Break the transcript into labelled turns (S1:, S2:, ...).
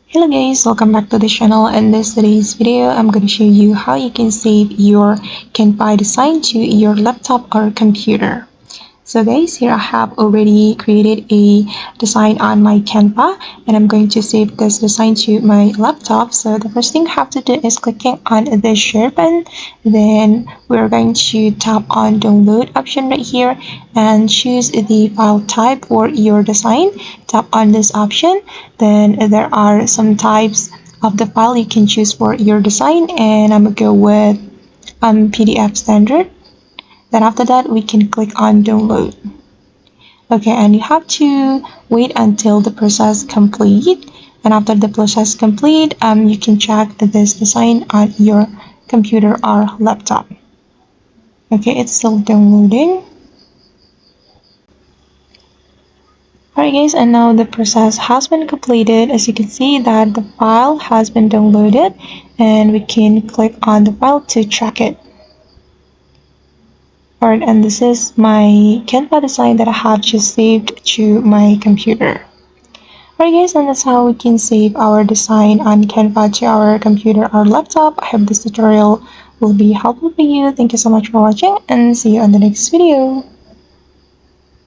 S1: Hello guys, welcome back to the channel. In today's video, I'm going to show you how you can save your Canva design to your laptop or computer. So guys, here I have already created a design on my Canva and I'm going to save this design to my laptop. So the first thing you have to do is clicking on the share button. Then we're going to tap on download option right here and choose the file type for your design. Tap on this option. Then there are some types of the file you can choose for your design and I'm going to go with PDF standard. Then after that, we can click on download. Okay, and you have to wait until the process complete. And after the process complete, you can check this design on your computer or laptop. Okay, it's still downloading. Alright guys, and now the process has been completed. As you can see that the file has been downloaded and we can click on the file to check it. Alright, and this is my Canva design that I have just saved to my computer. Alright guys, and that's how we can save our design on Canva to our computer or laptop. I hope this tutorial will be helpful for you. Thank you so much for watching and see you on the next video.